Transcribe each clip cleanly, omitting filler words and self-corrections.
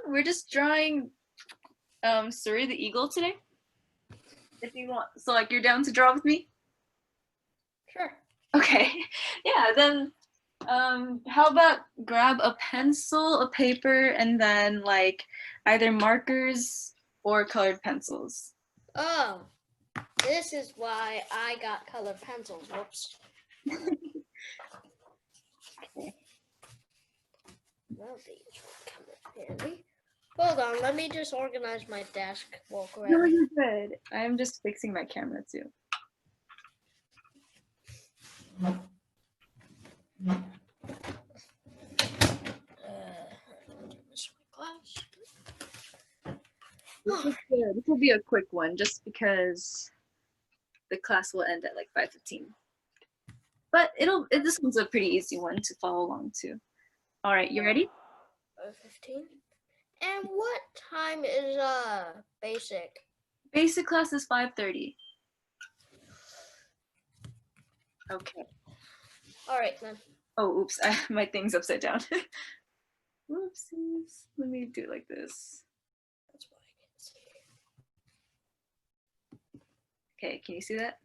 we're just drawing Suri the eagle today. If you want, so like you're down to draw with me? Sure. Okay, yeah, then how about grab a pencil, a paper, and then like either markers or colored pencils. Oh, this is why I got colored pencils. Whoops. Okay. Well, these will come in handy. Hold on, let me just organize my desk while No, grabbing. you're good. I'm just fixing my camera too. This is good. This will be a quick one just because the class will end at like 5:15. But this one's a pretty easy one to follow along too. All right, you ready? 15. And what time is basic? Basic class is 5:30. Okay. All right then. Oh, oops, my thing's upside down. Whoopsies. Let me do it like this. That's why I can't see. Okay, can you see that?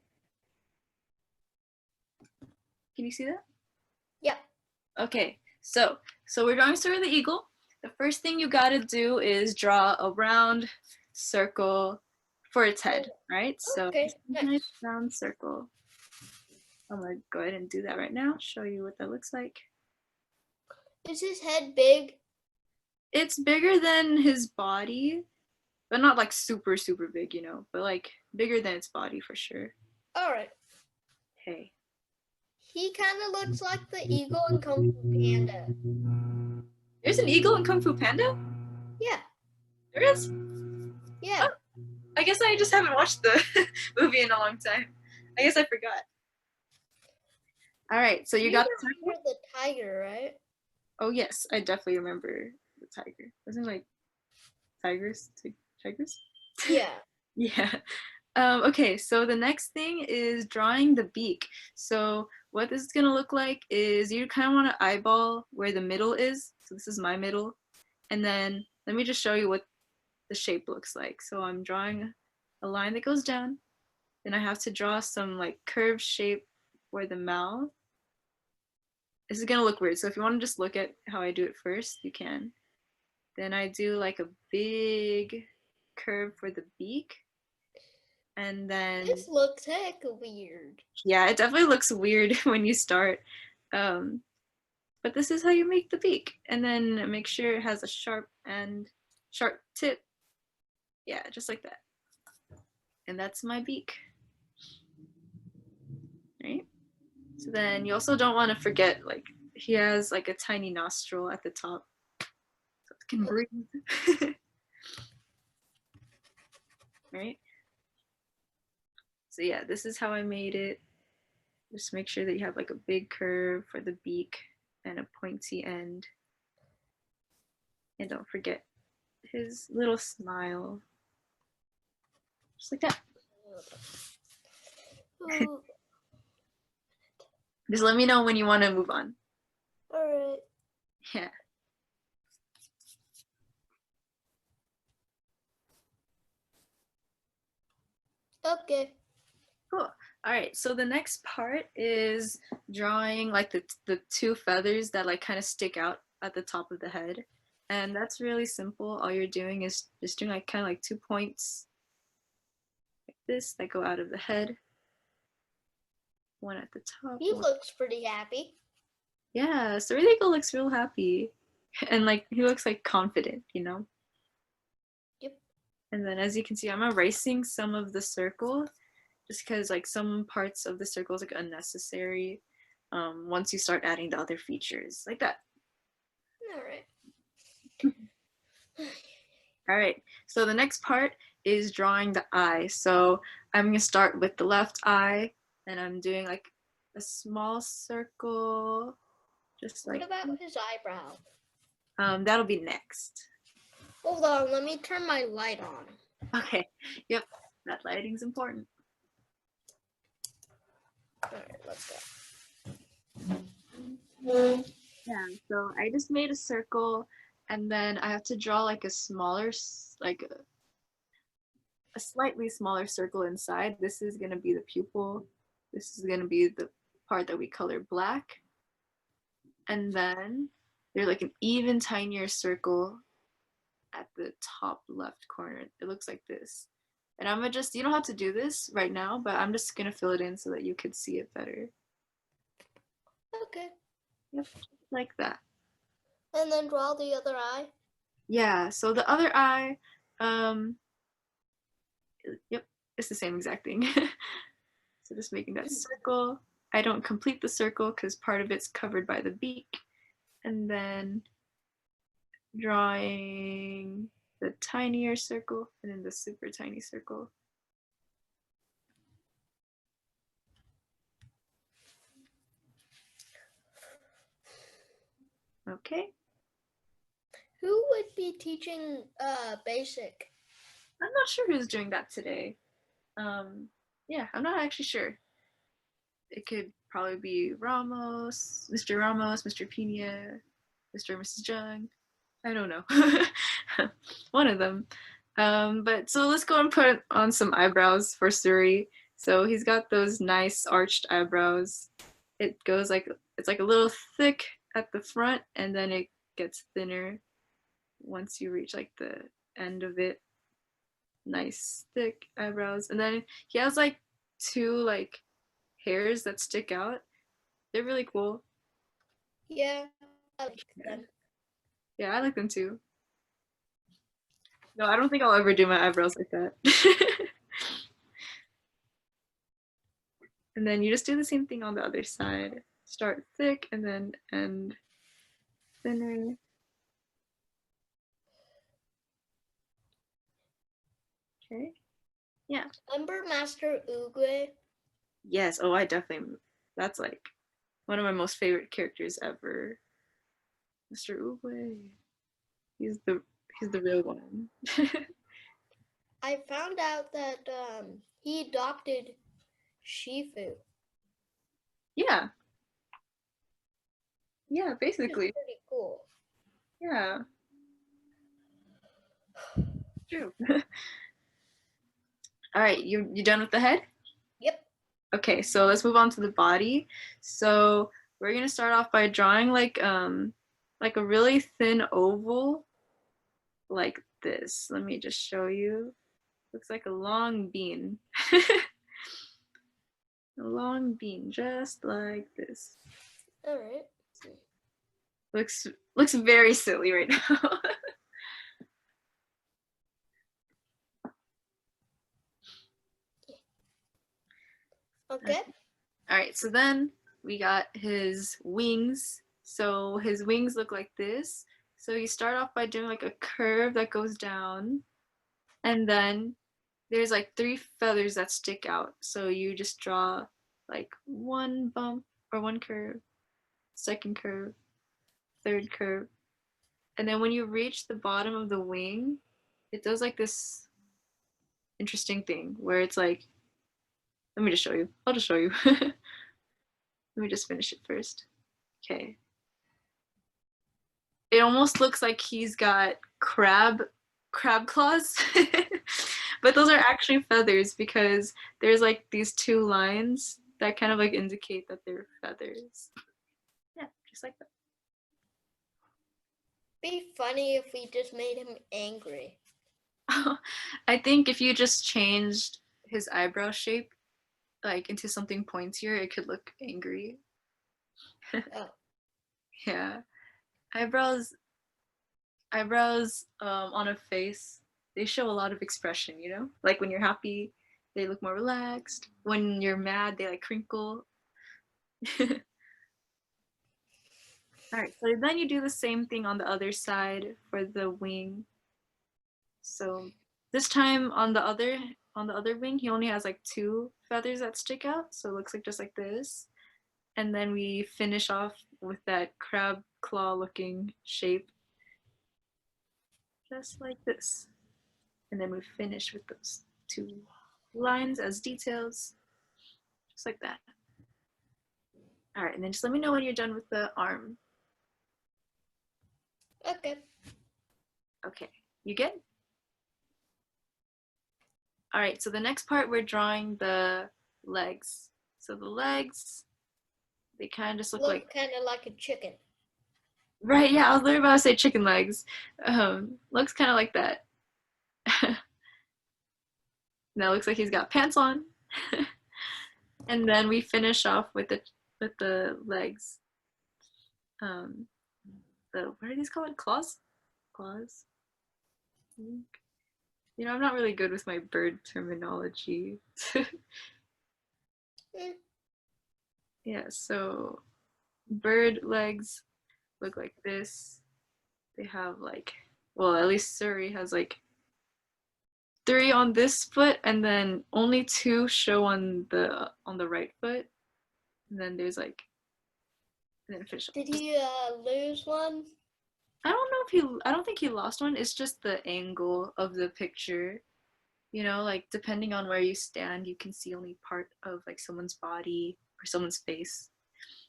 Can you see that? Yeah. Okay, so we're drawing Sora the Eagle. The first thing you gotta do is draw a round circle for its head, right? So Okay, nice round circle. I'm gonna go ahead and do that right now, show you what that looks like. Is his head big? It's bigger than his body, but not like super, super big, you know, but like bigger than its body for sure. All right. Okay. He kind of looks like the eagle in Kung Fu Panda. There's an eagle in Kung Fu Panda? Yeah. There is? Yeah. Oh, I guess I just haven't watched the movie in a long time. I guess I forgot. All right, so you got the remember the tiger, right? Oh yes, I definitely remember the tiger. Wasn't it like tigers? Tigers? Yeah. Yeah. Okay, so the next thing is drawing the beak. So what this is gonna look like is you kind of want to eyeball where the middle is. So this is my middle. And then let me just show you what the shape looks like. So I'm drawing a line that goes down. Then I have to draw some like curved shape for the mouth. This is gonna look weird. So if you want to just look at how I do it first, you can. Then I do like a big curve for the beak. And then This looks heck weird. yeah, it definitely looks weird when you start. But this is how you make the beak. And then make sure it has a sharp tip. Yeah, just like that. And that's my beak. Right? So then you also don't want to forget, like, he has like a tiny nostril at the top. So it can breathe. Right? So yeah, this is how I made it. Just make sure that you have like a big curve for the beak and a pointy end. And don't forget his little smile. Just like that. Oh, Just let me know when you want to move on. all right. Yeah. Okay. Cool. All right, so the next part is drawing like the two feathers that like kind of stick out at the top of the head. And that's really simple. All you're doing is just doing like kind of like 2 points like this that go out of the head. One at the top. He looks pretty happy. Yeah, so Rico looks real happy. And like he looks like confident, you know? Yep. And then as you can see, I'm erasing some of the circle just because like some parts of the circle is like unnecessary once you start adding the other features like that. All right. All right, so the next part is drawing the eye. So I'm gonna start with the left eye and I'm doing like a small circle, just like. What about his eyebrow? That'll be next. Hold on, let me turn my light on. Okay, yep, that lighting's important. All right, let's go. Yeah, so I just made a circle And then I have to draw like a smaller, like a slightly smaller circle inside. This is gonna be the pupil. This is gonna be the part that we color black. And then there's like an even tinier circle at the top left corner. It looks like this. And I'm gonna just, you don't have to do this right now, but I'm just gonna fill it in so that you could see it better. Okay. Yep, like that. And then draw the other eye. Yeah, so the other eye, um, yep, it's the same exact thing. So just making that circle. I don't complete the circle because part of it's covered by the beak. And then drawing the tinier circle and then the super tiny circle. Okay. Who would be teaching basic? I'm not sure who's doing that today. Yeah, I'm not actually sure. It could probably be Ramos, Mr. Pina, Mr. and Mrs. Jung. I don't know. One of them. But so let's go and put on some eyebrows for Suri. So he's got those nice arched eyebrows. It goes like, it's like a little thick at the front and then it gets thinner once you reach like the end of it. Nice thick eyebrows. And then he has like two like hairs that stick out. They're really cool. Yeah, I like them. Yeah, I like them too. No, I don't think I'll ever do my eyebrows like that. And then you just do the same thing on the other side. Start thick and then end thinner. Okay. Yeah. Remember Master Oogway? Yes. Oh, I definitely. That's like one of my most favorite characters ever. Mr. Uwe. He's the he's the real one. I found out that he adopted Shifu. Yeah. Yeah, Which is basically. pretty cool. Yeah. True. All right, you done with the head? Yep. Okay, so let's move on to the body. So we're gonna start off by drawing like a really thin oval like this. Let me just show you. Looks like a long bean. A long bean, just like this. All right. Looks very silly right now. Okay. All right, so then we got his wings. So his wings look like this. So you start off by doing like a curve that goes down, and then there's like three feathers that stick out. So you just draw like one bump or one curve, second curve, third curve. And then when you reach the bottom of the wing, it does like this interesting thing where it's like, let me just show you. I'll just show you. Let me just finish it first. Okay. It almost looks like he's got crab claws. But those are actually feathers because there's like these two lines that kind of like indicate that they're feathers. Yeah, just like that. Be funny if we just made him angry. I think if you just changed his eyebrow shape like into something pointier, it could look angry. Oh. Yeah. Eyebrows eyebrows on a face, they show a lot of expression, you know? Like when you're happy, they look more relaxed. When you're mad, they like crinkle. All right, so then you do the same thing on the other side for the wing. So this time on the other wing, he only has like two feathers that stick out, so it looks like just like this. And then we finish off with that crab claw looking shape, just like this. And then we finish with those two lines as details, just like that. All right, and then just let me know when you're done with the arm. Okay. Okay, you good? All right, so the next part we're drawing the legs. So the legs, they kind of just look like, Look kind of like a chicken. right, yeah, I was literally about to say chicken legs. Looks kind of like that. Now looks like he's got pants on. And then we finish off with the legs. Um, the what are these called? Claws? Claws? You know, I'm not really good with my bird terminology. Mm. Yeah, so bird legs look like this. They have like, well, at least Surrey has like three on this foot, and then only two show on the right foot. And then there's like, and then fish. Did he lose one? I don't know if he. I don't think he lost one. It's just the angle of the picture. You know, like depending on where you stand, you can see only part of like someone's body or someone's face.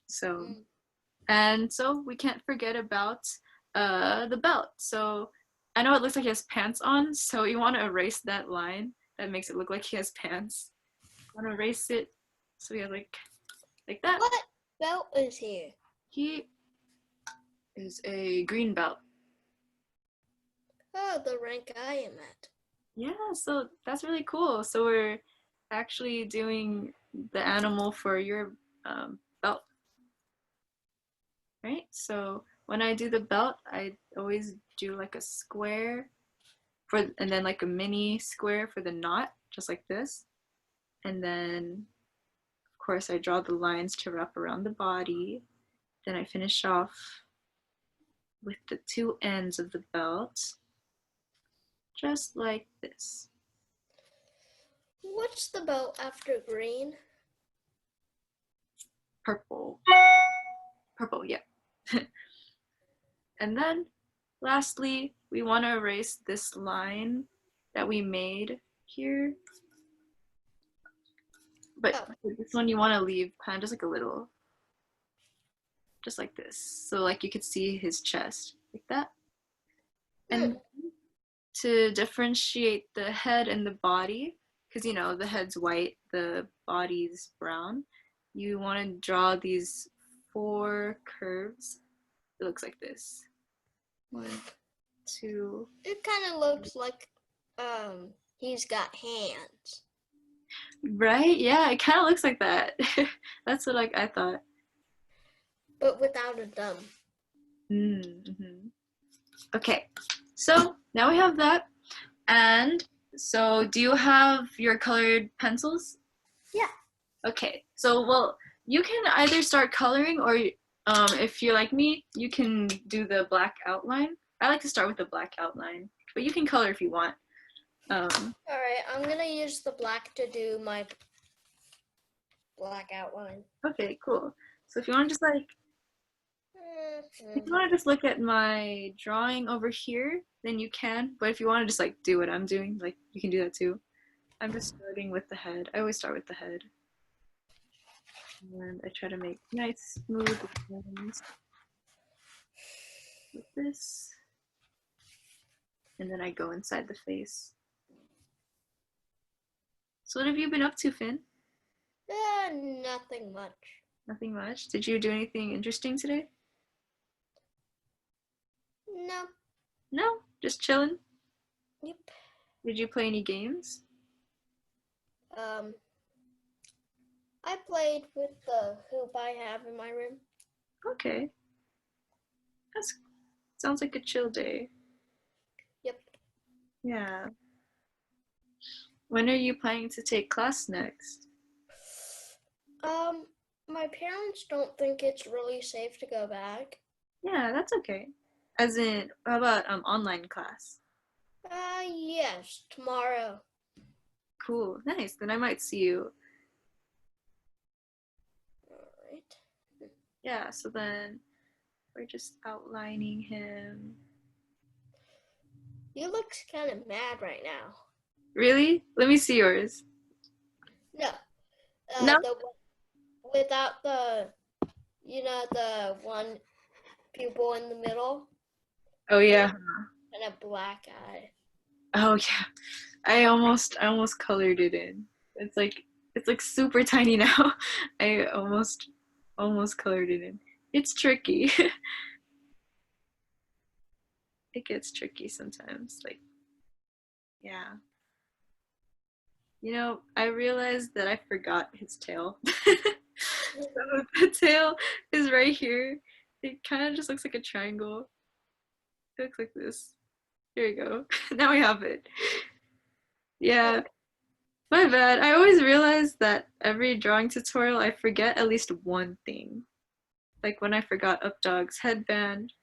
So, Mm. and so we can't forget about the belt. So I know it looks like he has pants on, so you want to erase that line that makes it look like he has pants. You want to erase it so we have like that. What belt is here? He is a green belt. Oh, the rank I am at. Yeah, so that's really cool. So we're actually doing the animal for your belt, right? So when I do the belt, I always do like a square for, and then like a mini square for the knot, just like this. And then, of course, I draw the lines to wrap around the body. Then I finish off with the two ends of the belt, just like this. What's the belt after green? Purple. Purple, yeah. And then lastly, we want to erase this line that we made here. But Oh. this one you want to leave kind of just like a little, just like this. So like you could see his chest, like that. And Mm. to differentiate the head and the body, because you know the head's white, the body's brown, you want to draw these four curves. It looks like this. One, two. It kind of looks like he's got hands. Right? Yeah, it kind of looks like that. That's what like I thought. But without a thumb. Mm-hmm. Okay, so now we have that. And so, do you have your colored pencils? Yeah. Okay, so well, you can either start coloring, or if you're like me, you can do the black outline. I like to start with the black outline, but you can color if you want. Alright, I'm gonna use the black to do my black outline. Okay, cool. So if you want to just like, if you want to just look at my drawing over here, then you can. But if you want to just like do what I'm doing, like you can do that too. I'm just starting with the head. I always start with the head. And I try to make nice, smooth lines like this. And then I go inside the face. So what have you been up to, Finn? Nothing much. Nothing much. Did you do anything interesting today? No. No, just chilling. Yep. Did you play any games? Um, I played with the hoop I have in my room. Okay. That sounds like a chill day. Yep. Yeah. When are you planning to take class next? My parents don't think it's really safe to go back. Yeah, that's okay. As in, how about online class? Yes, tomorrow. Cool, nice. Then I might see you. Alright. Yeah, so then we're just outlining him. He looks kind of mad right now. Really? Let me see yours. No. No? The without the, the one pupil in the middle. Oh He yeah. looks and a black eye. Oh yeah, I almost colored it in. It's like super tiny now. I almost colored it in. It's tricky. It gets tricky sometimes. Like, yeah. You know, I realized that I forgot his tail. So the tail is right here. It kind of just looks like a triangle. It looks like this. Here we go. Now we have it. Yeah, my bad. I always realize that every drawing tutorial I forget at least one thing. Like when I forgot Updog's headband,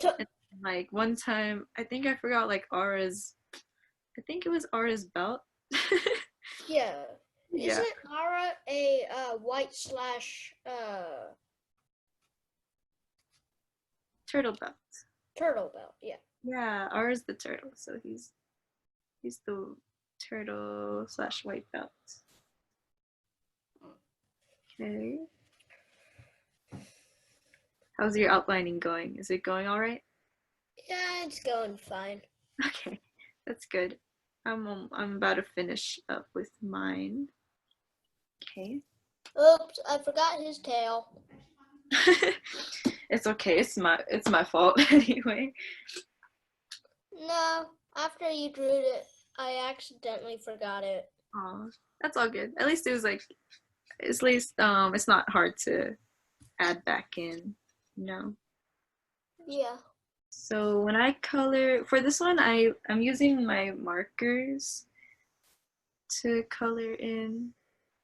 and like one time I think I forgot like Aura's, I think it was Aura's belt. Yeah. Yeah, Isn't Ara a white slash turtle belt. turtle belt? Yeah. Yeah, Aura's the turtle, so he's the turtle slash white belt. Okay. How's your outlining going? Is it going all right? Yeah, it's going fine. Okay, that's good. I'm about to finish up with mine. Okay. Oops, I forgot his tail. It's okay. It's my fault anyway. No, after you drew it, I accidentally forgot it. Oh, that's all good. At least it was like at least it's not hard to add back in, you know. Yeah. So when I color for this one, I'm using my markers to color in.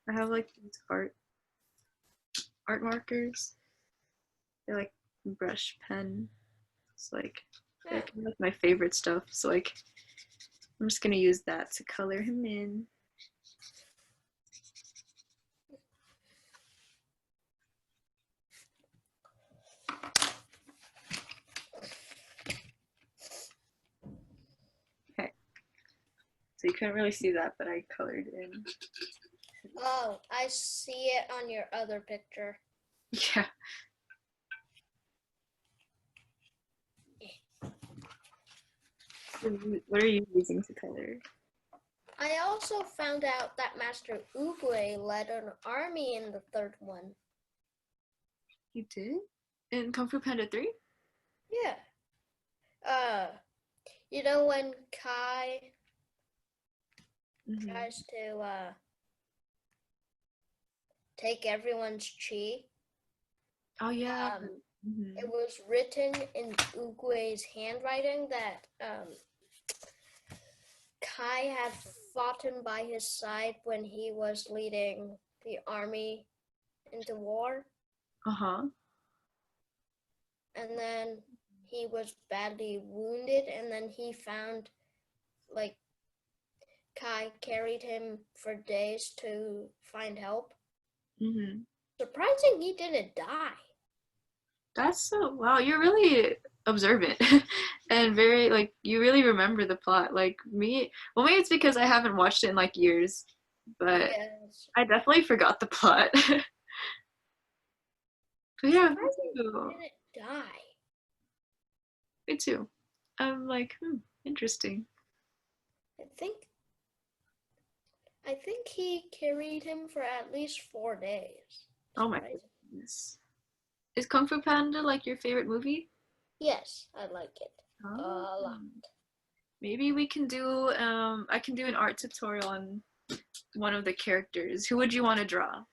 I have like these art markers. They're like brush pen. It's like they're kind of like my favorite stuff. So like I'm just gonna use that to color him in. Okay. So you couldn't really see that, but I colored in. Oh, I see it on your other picture. Yeah. What are you using to color? I also found out that Master Oogway led an army in the third one. You did? In Kung Fu Panda 3? Yeah. You know when Kai tries to take everyone's chi? Oh yeah. It was written in Oogway's handwriting that Kai had fought him by his side when he was leading the army into war. Uh-huh. And then he was badly wounded, and then he found, like, Kai carried him for days to find help. Surprising he didn't die. That's so wow, you're really observant and very like you really remember the plot. Like me, well maybe it's because I haven't watched it in like years, but Yes. I definitely forgot the plot. But yeah, me Surprising he too. didn't die. Me too. I'm like, interesting. I think I think he carried him for at least 4 days. Oh my Surprising. goodness. Is Kung Fu Panda like your favorite movie? Yes, I like it a Oh. lot. Maybe we can do I can do an art tutorial on one of the characters. Who would you want to draw?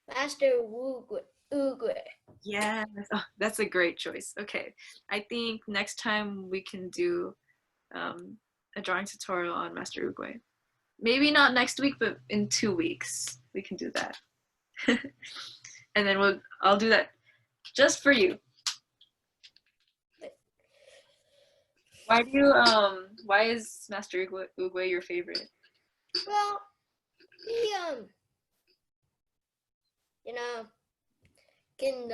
Master Oogway. Yes. Oh, that's a great choice. Okay. I think next time we can do a drawing tutorial on Master Uruguay. Maybe not next week, but in 2 weeks we can do that. And then I'll do that just for you. Why is Master Uruguay your favorite? Well, he you know, can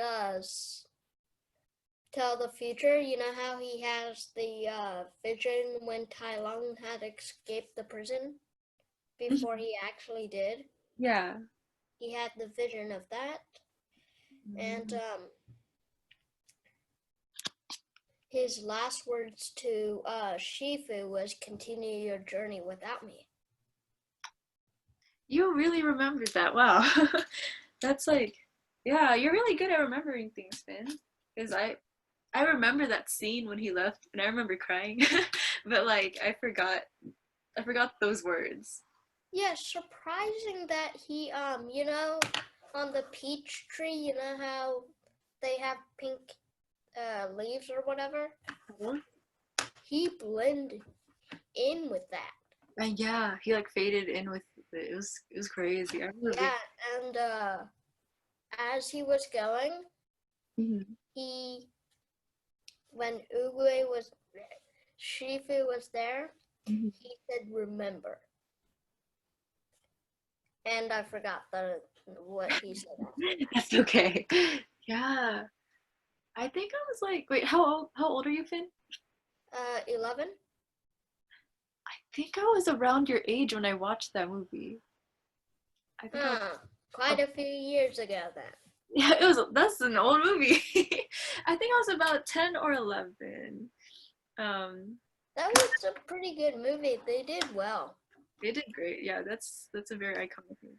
tell the future. You know how he has the vision when Tai Lung had escaped the prison before he actually did. Yeah. He had the vision of that, and His last words to Shifu was, "Continue your journey without me." You really remembered that. Wow. That's like, yeah, you're really good at remembering things, Finn. Because I remember that scene when he left, and I remember crying, but like I forgot those words. Yeah, surprising that he you know, on the peach tree, you know how they have pink leaves or whatever? Uh-huh. He blended in with that. And yeah, he like faded in with it. It was crazy. I remember being. Yeah, and as he was going, Mhm. he when Uguay was Shifu was there, Mhm. he said remember. And I forgot what he said after that. That's okay. Yeah, I think I was like, wait, how old are you, Finn? 11? I think I was around your age when I watched that movie. I think I was. Quite Oh, a few years ago then. yeah, it was. That's an old movie. I think I was about 10 or 11. Um, That was a pretty good movie. They did well. they did great. Yeah, that's a very iconic movie.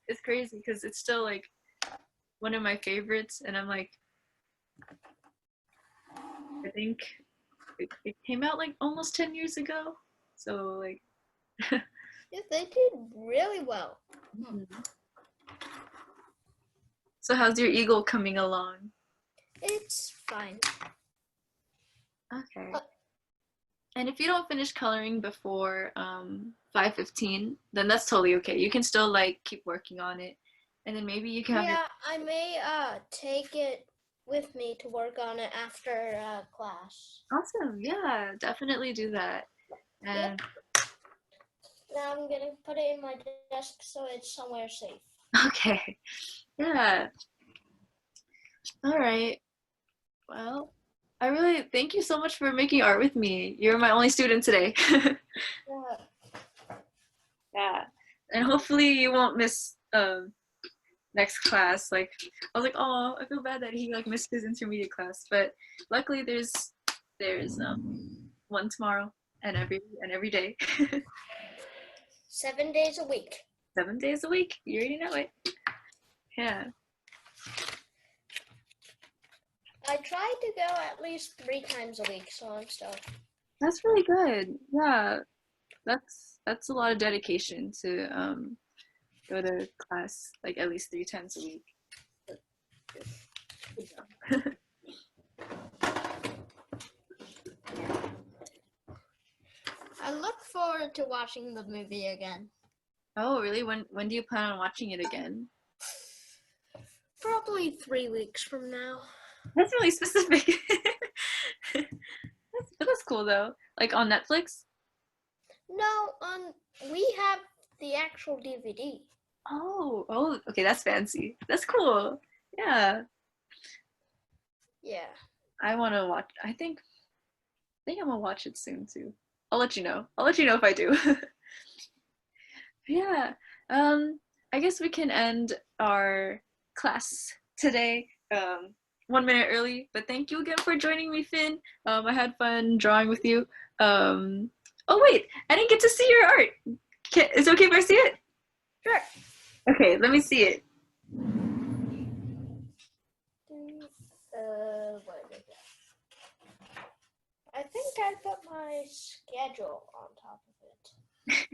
It's crazy because it's still like one of my favorites, and I'm like, I think it came out like almost 10 years ago. So like, Yeah, they did really well. mhm. So how's your eagle coming along? It's fine. Okay. Uh, And if you don't finish coloring before 5:15, then that's totally okay. You can still like keep working on it, and then maybe you can have your. yeah, I may take it with me to work on it after class. Awesome. Yeah, definitely do that. Yep. And Now I'm gonna put it in my desk so it's somewhere safe. okay. Yeah. All right. Well, I really thank you so much for making art with me. You're my only student today. Yeah. Yeah. And hopefully you won't miss next class. Like I was like, oh, I feel bad that he like missed his intermediate class, but luckily there's one tomorrow and every day. 7 days a week. 7 days a week. You already know it. Yeah. I try to go at least 3 times a week, so I'm still. That's really good. Yeah. That's a lot of dedication to go to class like at least 3 times a week. Good job. I look forward to watching the movie again. Oh, really? When do you plan on watching it again? Probably 3 weeks from now. That's really specific. That's cool though. Like on Netflix? No, we have the actual DVD. Oh, okay, that's fancy. That's cool. Yeah. Yeah. I want to watch. I think I'm gonna watch it soon too. I'll let you know. I'll let you know if I do. Yeah. Um, I guess we can end our class today 1 minute early. But thank you again for joining me, Finn. I had fun drawing with you. Oh wait, I didn't get to see your art. Is it okay if I see it? Sure. Okay, let me see it. What is it? I think I put my schedule on top of it.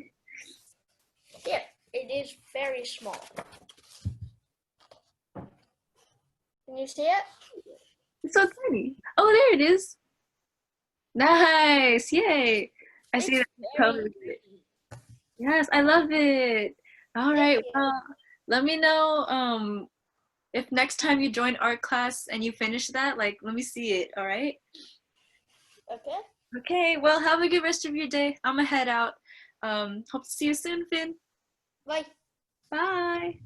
Yeah, it is very small. Can you see it? It's so tiny. Oh, there it is. Nice. Yay. I see It's that you very colored it. easy. Yes, I love it. All Thank right. you. Well, let me know if next time you join art class and you finish that, like let me see it, all right? Okay. Okay, well, have a good rest of your day. I'm gonna head out. Hope to see you soon, Finn. Bye. Bye.